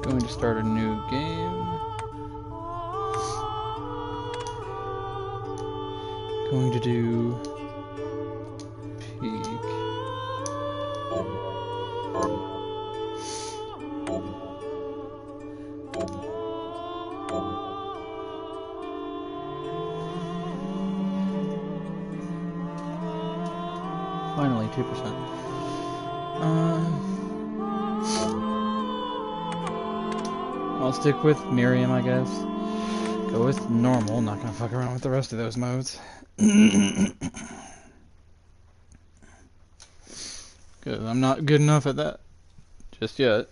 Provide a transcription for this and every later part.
Going to start a new game. Going to do peak. Finally, 2%. I'll stick with Miriam, I guess. Go with normal, not gonna fuck around with the rest of those modes. Because I'm not good enough at that just yet.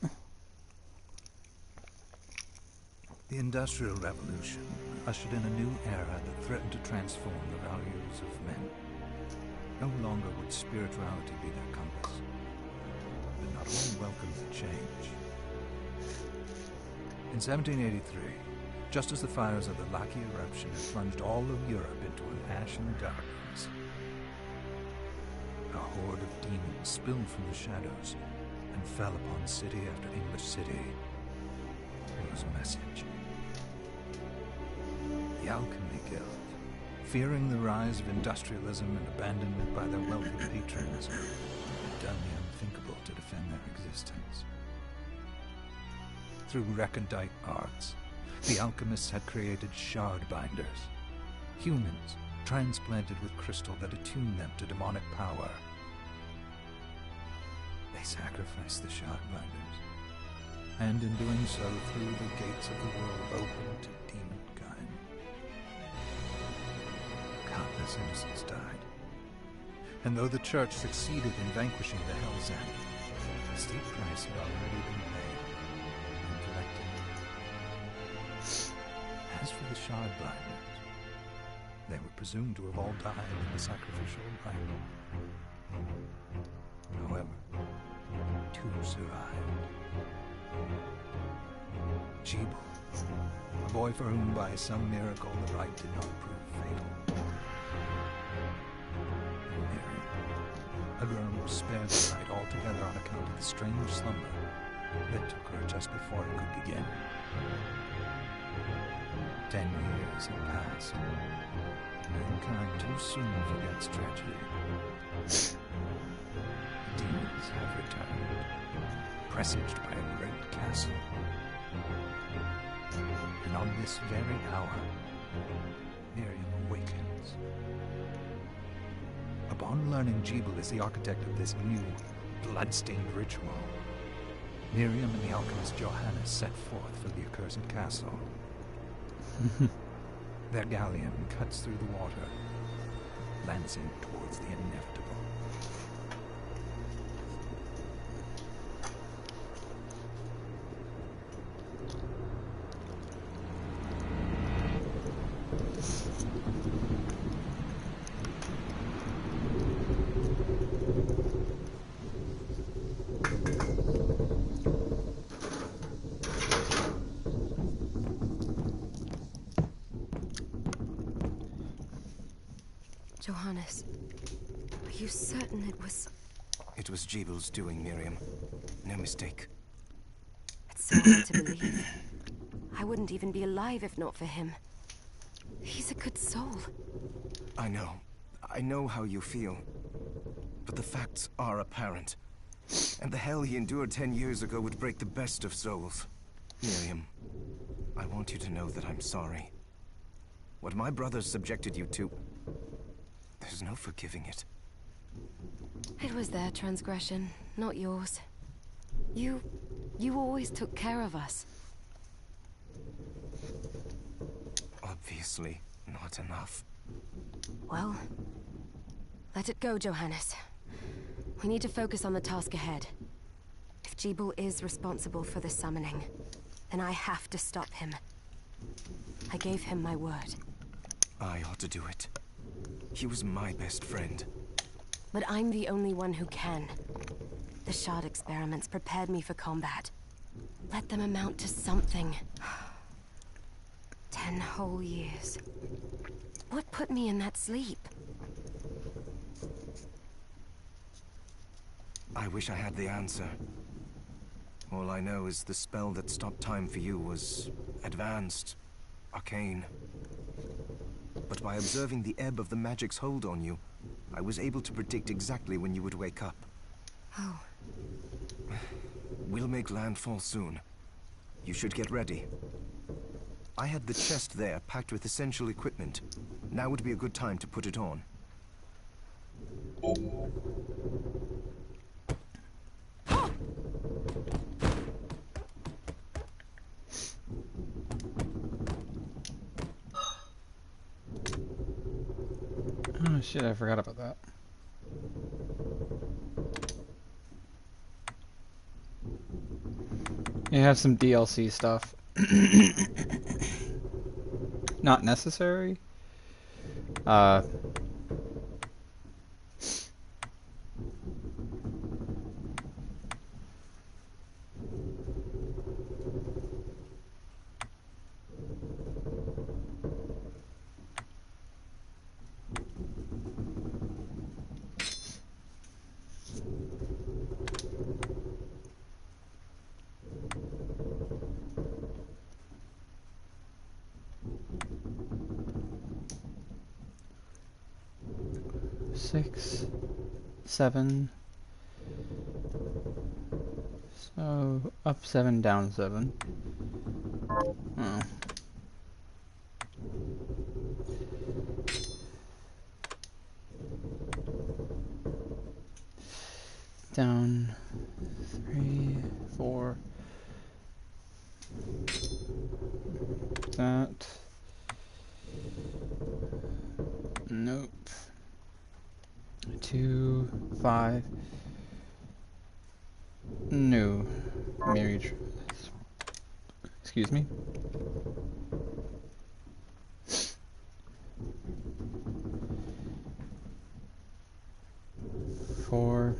The Industrial Revolution ushered in a new era that threatened to transform the values of men. No longer would spirituality be their compass, but not all welcomed the change. In 1783, just as the fires of the Laki eruption had plunged all of Europe into an ashen darkness, a horde of demons spilled from the shadows and fell upon city after English city. It was a message. The Alchemy Guild, fearing the rise of industrialism and abandonment by their wealthy patrons, had done the unthinkable to defend their existence. Through recondite arts, the alchemists had created shard binders, humans transplanted with crystal that attuned them to demonic power. They sacrificed the shard binders, and in doing so threw the gates of the world open to demonkind. Countless innocents died, and though the church succeeded in vanquishing the Hell's End, a steep price had already been paid and collected. As for the shard binders, they were presumed to have all died in the sacrificial rite. However, two survived. Jebel, a boy for whom by some miracle the rite did not prove fatal. And Miriam, a girl who was spared the rite altogether on account of the strange slumber that took her just before it could begin. 10 years have passed. Mankind too soon forgets tragedy. The demons have returned, presaged by a great castle. And on this very hour, Miriam awakens. Upon learning Jebel is the architect of this new, bloodstained ritual, Miriam and the alchemist Johannes set forth for the accursed castle. Their galleon cuts through the water, lancing towards the inevitable. Johannes, are you certain it was... It was Jebel's doing, Miriam. No mistake. It's so hard to believe. I wouldn't even be alive if not for him. He's a good soul. I know. I know how you feel. But the facts are apparent. And the hell he endured 10 years ago would break the best of souls. Miriam, I want you to know that I'm sorry. What my brothers subjected you to... There's no forgiving it. It was their transgression, not yours. You always took care of us. Obviously, not enough. Well, let it go, Johannes. We need to focus on the task ahead. If Jebel is responsible for the summoning, then I have to stop him. I gave him my word. I ought to do it. He was my best friend. But I'm the only one who can. The shard experiments prepared me for combat. Let them amount to something. 10 whole years. What put me in that sleep? I wish I had the answer. All I know is the spell that stopped time for you was advanced, arcane. But by observing the ebb of the magic's hold on you, I was able to predict exactly when you would wake up. Oh. We'll make landfall soon. You should get ready. I had the chest there packed with essential equipment. Now would be a good time to put it on. Oh shit, I forgot about that. You have some DLC stuff. Not necessary. Six, 7. So up 7, down 7. Oh. Down 3, 4. That. Nope. 2, 5. No. Marriage. Excuse me. 4.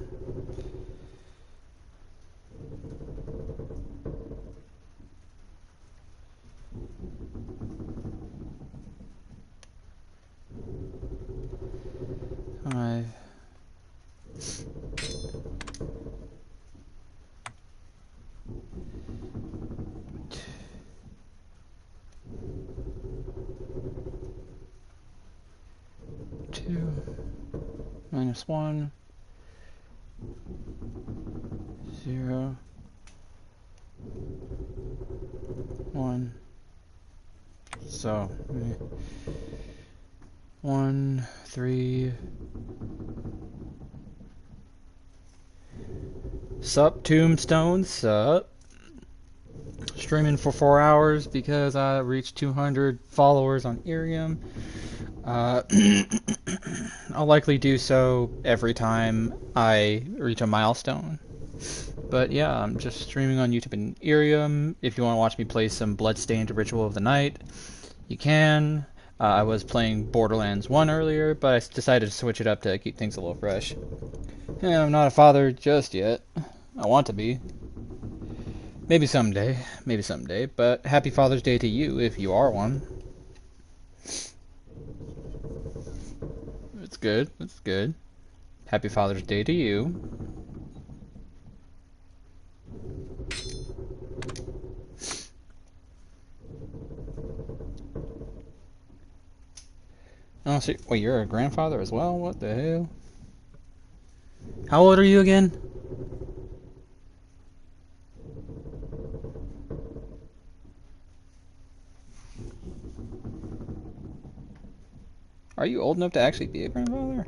5. 2 minus 1 0 1. So 1 3. Sup, Tombstone, sup. Streaming for 4 hours because I reached 200 followers on Irium. I'll likely do so every time I reach a milestone. But yeah, I'm just streaming on YouTube and Irium. If you want to watch me play some Bloodstained Ritual of the Night, you can. I was playing Borderlands 1 earlier, but I decided to switch it up to keep things a little fresh. Yeah, I'm not a father just yet. I want to be. Maybe someday, but happy Father's Day to you if you are one. That's good, that's good. Happy Father's Day to you. Oh, so, wait, you're a grandfather as well? What the hell? How old are you again? Are you old enough to actually be a grandfather?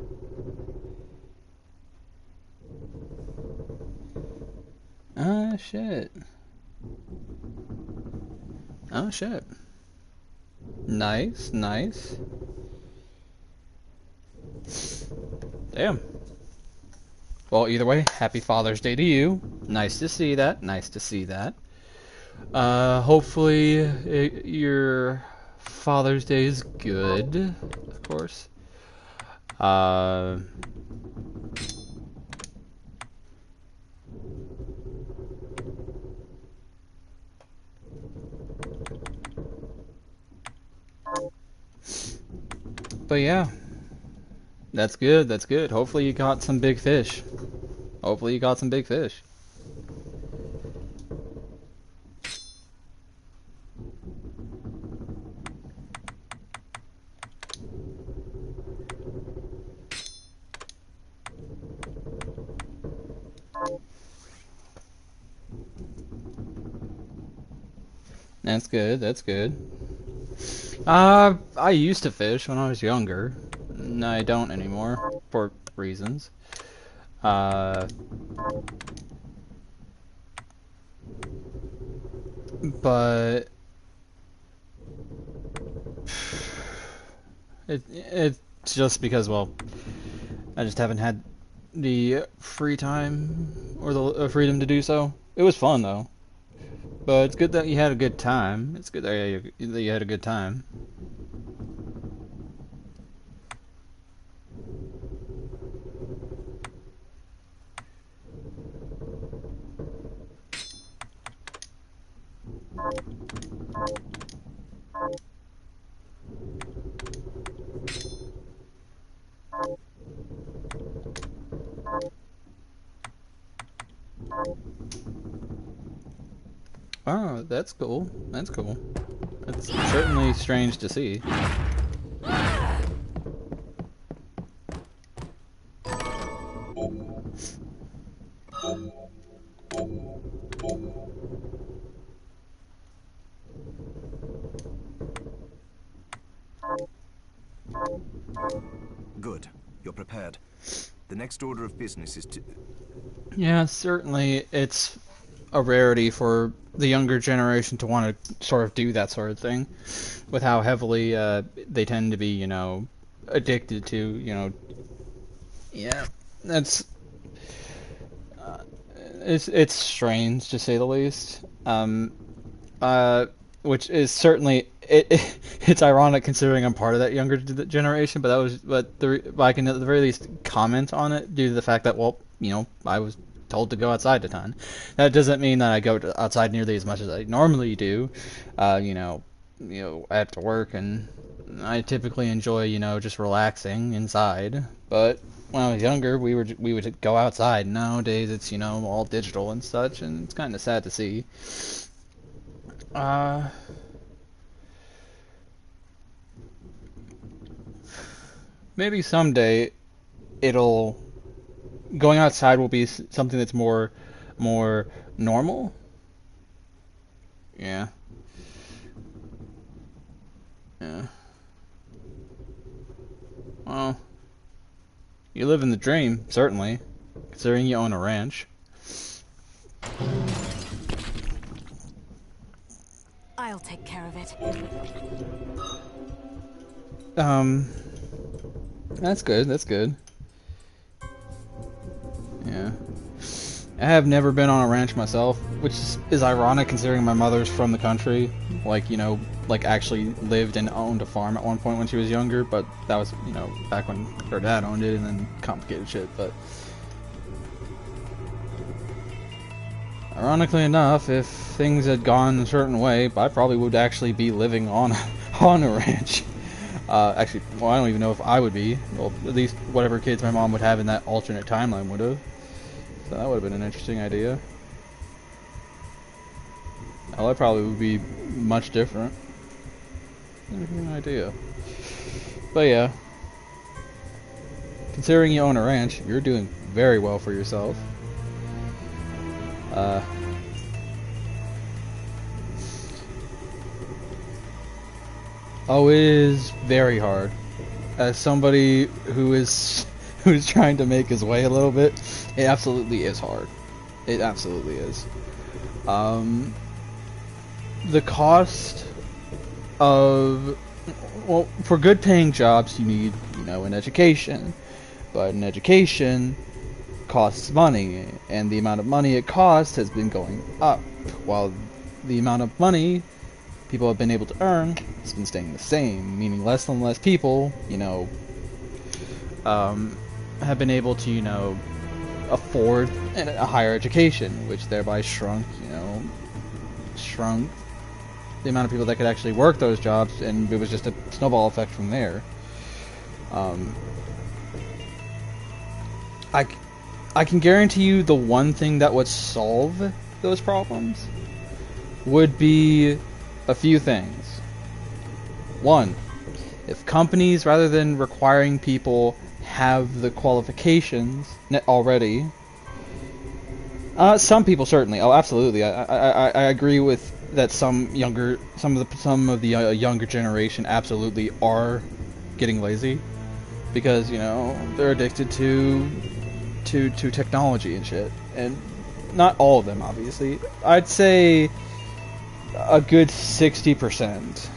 Ah, shit. Oh, shit. Nice, nice. Damn. Well, either way, happy Father's Day to you. Nice to see that, nice to see that. Hopefully your Father's Day is good, of course. But yeah, that's good, that's good. Hopefully you got some big fish. Hopefully you got some big fish. That's good. That's good. I used to fish when I was younger. I don't anymore for reasons. Uh, but it's just because, well, I just haven't had the free time or the freedom to do so. It was fun though, but it's good that you had a good time. It's good that you had a good time. Oh, that's cool. That's cool. It's certainly strange to see. Good. You're prepared. The next order of business is to... Yeah, certainly it's a rarity for the younger generation to want to sort of do that sort of thing, with how heavily they tend to be, addicted to, yeah, that's it's strange to say the least. Uh, which is certainly it's ironic considering I'm part of that younger generation, but but I can at the very least comment on it due to the fact that, well, I was told to go outside a ton. That doesn't mean that I go outside nearly as much as I normally do. I have to work, and I typically enjoy, just relaxing inside. But when I was younger, we would go outside. Nowadays, it's all digital and such, and it's kind of sad to see. Uh, Maybe someday it'll going outside will be something that's more normal. Yeah. Yeah. Well, you live in the dream, certainly, considering you own a ranch. I'll take care of it. Um, that's good. That's good. Yeah. I have never been on a ranch myself, which is ironic considering my mother's from the country. Like, like actually lived and owned a farm at one point when she was younger, but that was, back when her dad owned it, and then complicated shit, but... Ironically enough, if things had gone a certain way, I probably would actually be living on on a ranch. Actually, well, I don't even know if I would be. Well, at least whatever kids my mom would have in that alternate timeline would have. So that would have been an interesting idea. Well, that probably would be much different. Never an idea. But yeah. Considering you own a ranch, you're doing very well for yourself. Oh, it is very hard. As somebody who's trying to make his way a little bit, it absolutely is hard. It absolutely is. The cost of, well, for good paying jobs you need, an education. But an education costs money, and the amount of money it costs has been going up, while the amount of money people have been able to earn has been staying the same, meaning less and less people, have been able to, afford a higher education, which thereby shrunk the amount of people that could actually work those jobs, and it was just a snowball effect from there. I can guarantee you the one thing that would solve those problems would be a few things. One, if companies, rather than requiring people have the qualifications already, some people certainly. Oh, absolutely. I agree with that some of the younger generation absolutely are getting lazy because they're addicted to technology and shit, and not all of them, obviously. I'd say a good 60%.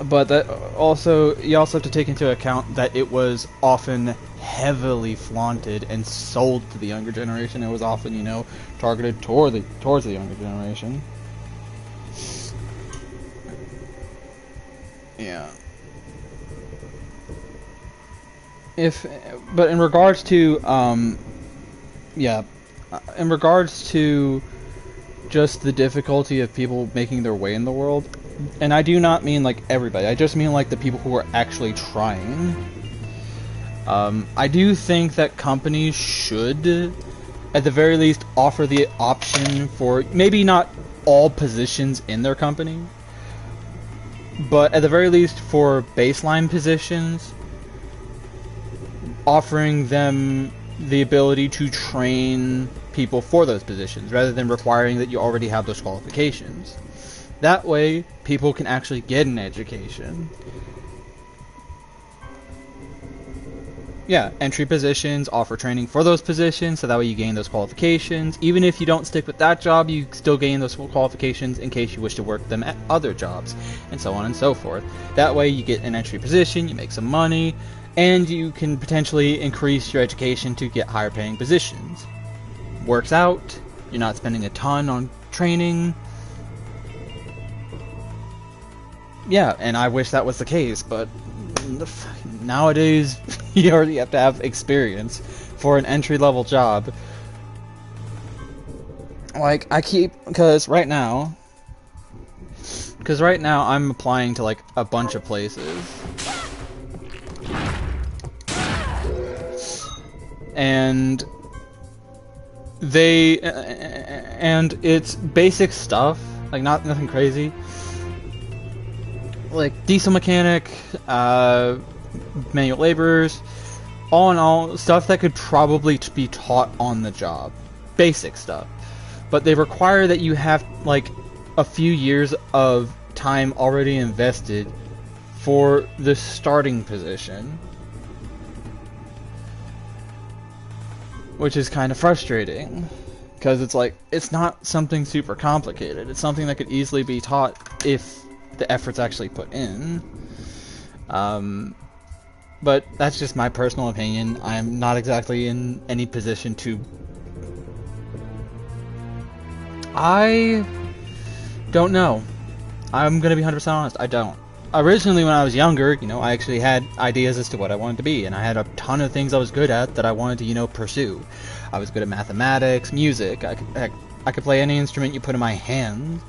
But that also, you also have to take into account that it was often heavily flaunted and sold to the younger generation. It was often, targeted towards the younger generation. Yeah. But in regards to, in regards to just the difficulty of people making their way in the world, and I do not mean like everybody, I just mean like the people who are actually trying. I do think that companies should, at the very least, offer the option for maybe not all positions in their company, but at the very least for baseline positions, offering them the ability to train people for those positions rather than requiring that you already have those qualifications. That way, people can actually get an education. Yeah, entry positions offer training for those positions, so that way you gain those qualifications. Even if you don't stick with that job, you still gain those qualifications in case you wish to work them at other jobs, and so on and so forth. That way you get an entry position, you make some money, and you can potentially increase your education to get higher paying positions. Works out, you're not spending a ton on training. Yeah, and I wish that was the case, but nowadays you already have to have experience for an entry-level job. Like, because right now I'm applying to like a bunch of places, and it's basic stuff, like nothing crazy. Like diesel mechanic, manual laborers, all in all, stuff that could probably be taught on the job. Basic stuff. But they require that you have, like, a few years of time already invested for the starting position. Which is kind of frustrating. Because it's like, it's not something super complicated. It's something that could easily be taught if the effort's actually put in. But that's just my personal opinion. I'm not exactly in any position to... I don't know. I'm gonna be 100% honest, I don't. Originally, when I was younger, I actually had ideas as to what I wanted to be, and I had a ton of things I was good at that I wanted to, pursue. I was good at mathematics, music, I could play any instrument you put in my hands.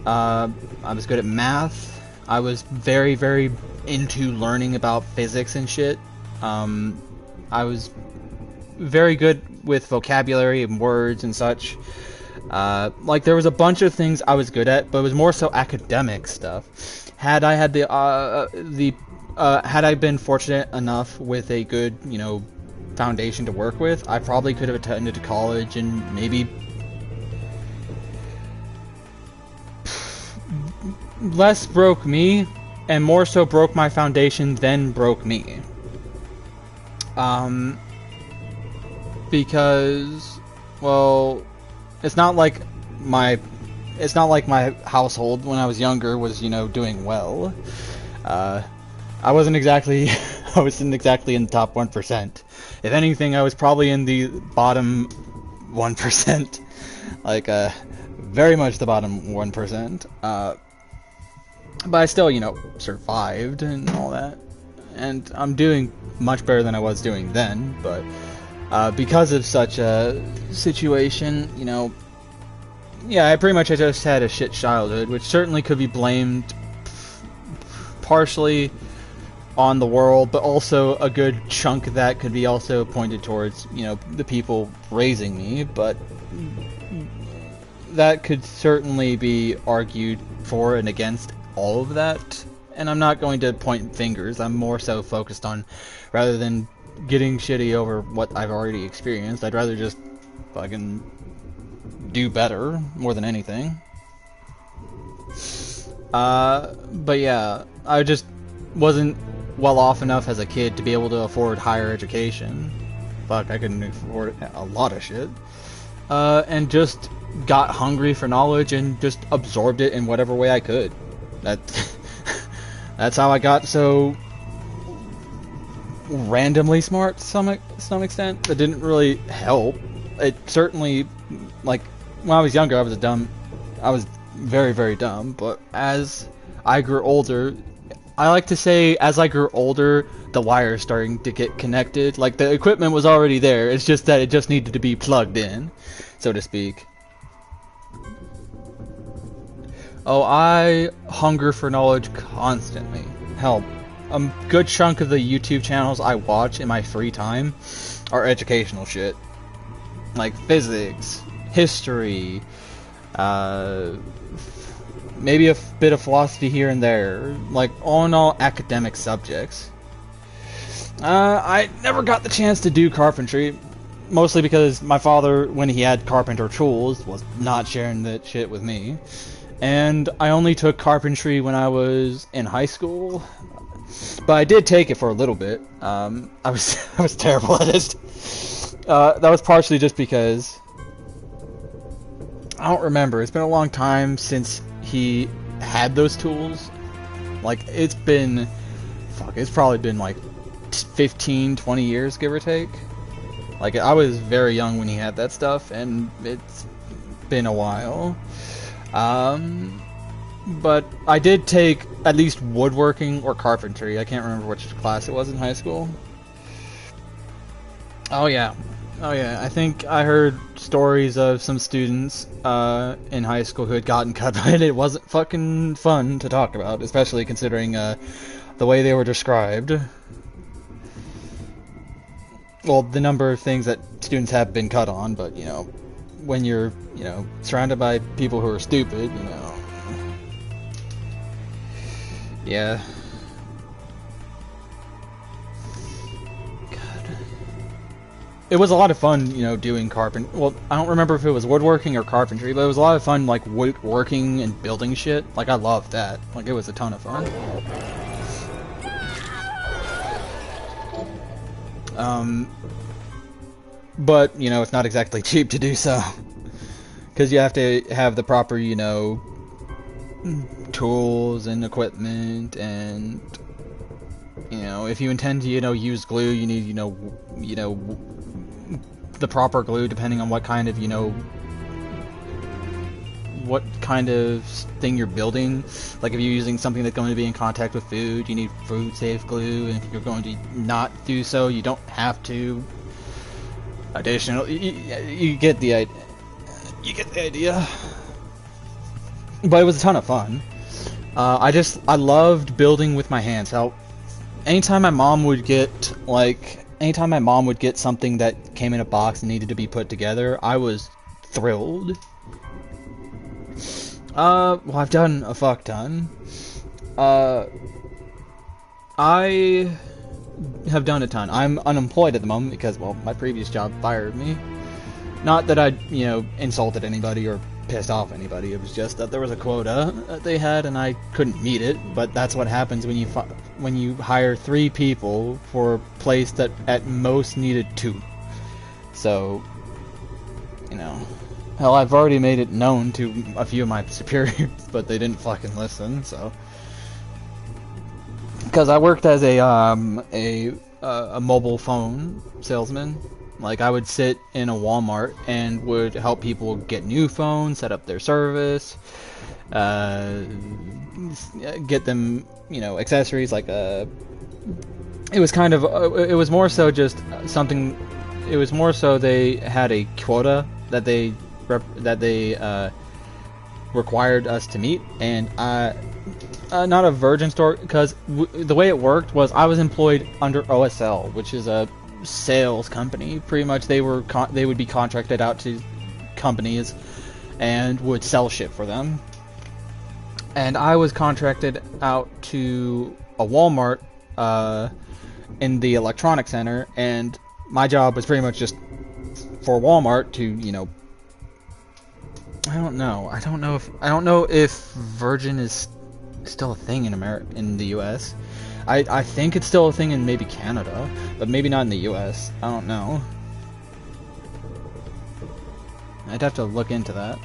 I was good at math. I was very, very into learning about physics and shit. I was very good with vocabulary and words and such. Like, there was a bunch of things I was good at, but it was more so academic stuff. Had I had had I been fortunate enough with a good, foundation to work with, I probably could have attended college and maybe less broke me, and more so broke my foundation than broke me. Because, well, it's not like my household when I was younger was, doing well. I wasn't exactly in the top 1%. If anything, I was probably in the bottom 1%. Like, very much the bottom 1%. But I still, survived and all that. And I'm doing much better than I was doing then, but because of such a situation, yeah, I pretty much just had a shit childhood, which certainly could be blamed partially on the world, but also a good chunk of that could be also pointed towards, the people raising me, but that could certainly be argued for and against all of that, and I'm not going to point fingers. I'm more so focused on, rather than getting shitty over what I've already experienced, I'd rather just fucking do better more than anything. But yeah, I just wasn't well off enough as a kid to be able to afford higher education. Fuck, I couldn't afford a lot of shit. And just got hungry for knowledge and just absorbed it in whatever way I could. That that's how I got so randomly smart to some extent. That didn't really help. It certainly, like, when I was younger, I was very, very dumb, but as I grew older, I like to say, as I grew older, the wires starting to get connected. Like, the equipment was already there, it's just that it just needed to be plugged in, so to speak. Oh, I hunger for knowledge constantly. Hell, a good chunk of the YouTube channels I watch in my free time are educational shit. Like physics, history, maybe a bit of philosophy here and there. Like, all in all, academic subjects. I never got the chance to do carpentry, mostly because my father, when he had carpenter tools, was not sharing that shit with me. And I only took carpentry when I was in high school, but I did take it for a little bit. I was terrible at it. That was partially just because I don't remember. It's been a long time since he had those tools. Like, it's probably been like 15, 20 years, give or take. Like, I was very young when he had that stuff, and it's been a while. But I did take at least woodworking or carpentry. I can't remember which class it was in high school. Oh yeah, I think I heard stories of some students in high school who had gotten cut, but it wasn't fucking fun to talk about, especially considering the way they were described. Well, the number of things that students have been cut on, but, you know, when you're, you know, surrounded by people who are stupid, you know. Yeah. God. It was a lot of fun, you know, doing carpentry. Well, I don't remember if it was woodworking or carpentry, but it was a lot of fun, like, woodworking and building shit. Like, I loved that. Like, it was a ton of fun. But, you know, it's not exactly cheap to do so. Because you have to have the proper, you know, tools and equipment, and, you know, if you intend to, you know, use glue, you need, you know, the proper glue, depending on what kind of, you know, what kind of thing you're building. Like, if you're using something that's going to be in contact with food, you need food-safe glue, and if you're going to not do so, you don't have to. Additionally, you get the idea. You get the idea. But it was a ton of fun. I loved building with my hands. How anytime my mom would get something that came in a box and needed to be put together, I was thrilled. Well, I've done a fuck ton. I have done a ton. I'm unemployed at the moment because, well, my previous job fired me. Not that I, you know, insulted anybody or pissed off anybody. It was just that there was a quota that they had and I couldn't meet it. But that's what happens when you hire 3 people for a place that at most needed 2. So, you know, hell, I've already made it known to a few of my superiors, but they didn't fucking listen. So, because I worked as a mobile phone salesman. Like, I would sit in a Walmart and would help people get new phones, set up their service, get them, you know, accessories. Like, it was kind of, it was more so just something. It was more so they had a quota that they required us to meet, and not a virgin store, because the way it worked was I was employed under OSL, which is a sales company. Pretty much they would be contracted out to companies and would sell shit for them, and I was contracted out to a Walmart in the electronics center, and my job was pretty much just for Walmart to, you know, I don't know if Virgin is still a thing in in the U.S. I think it's still a thing in maybe Canada, but maybe not in the U.S. I don't know. I'd have to look into that.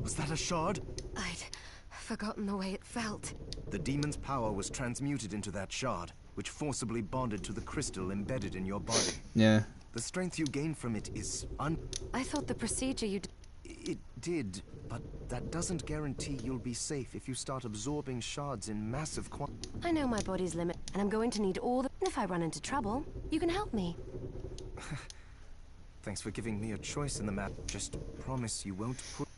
Was that a shard? I'd forgotten the way it felt. The demon's power was transmuted into that shard, which forcibly bonded to the crystal embedded in your body. Yeah. The strength you gain from it is I thought the procedure you It did, but that doesn't guarantee you'll be safe if you start absorbing shards in massive quantities. I know my body's limit, and I'm going to need all the... If I run into trouble, you can help me. Thanks for giving me a choice in the map. Just promise you won't put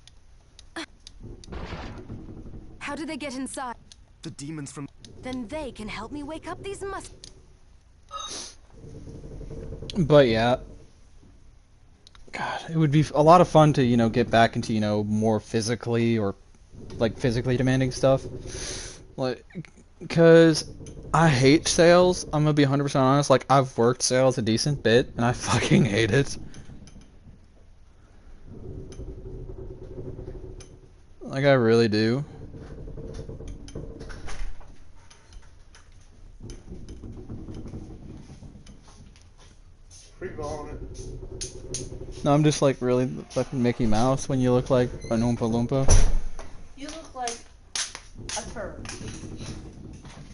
How do they get inside? the demons from... Then they can help me wake up these But yeah. God, it would be a lot of fun to, get back into, more physically or, like, physically demanding stuff. Like, because I hate sales. I'm gonna be 100% honest. Like, I've worked sales a decent bit, and I fucking hate it. Like, I really do. No, I'm just like really fucking Mickey Mouse when you look like an Oompa Loompa. You look like a turd.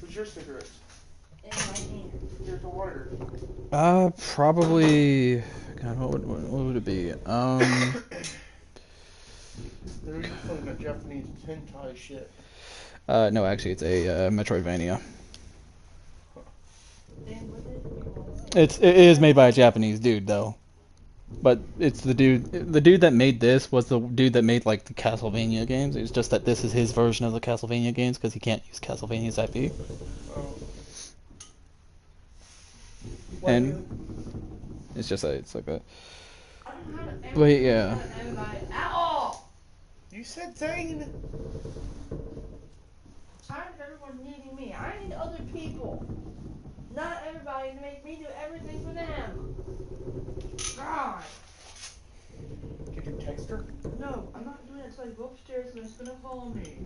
Where's your cigarettes? In my hand. Here's the lighter. Probably. God, what would it be? They're even playing that Japanese hentai shit. No, actually, it's a Metroidvania. And with it, It is made by a Japanese dude though, but it's the dude that made this was the dude that made like the Castlevania games. It's just that this is his version of the Castlevania games because he can't use Castlevania's IP. Oh. And it's just it's like that. I don't know how to But yeah. everybody at all. You said Zane! Tired of everyone needing me. I need other people. Not everybody to make me do everything for them. God. Did you text her? No, I'm not doing it until I go upstairs and it's gonna call me.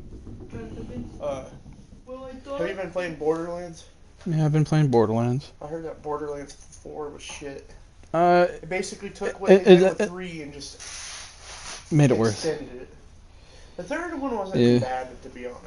Trying to convince Well, I thought... Have you been playing Borderlands? Yeah, I've been playing Borderlands. I heard that Borderlands 4 was shit. Uh, It basically took what they did with 3 and just made it worse. extended it. The third one wasn't Yeah. bad, to be honest.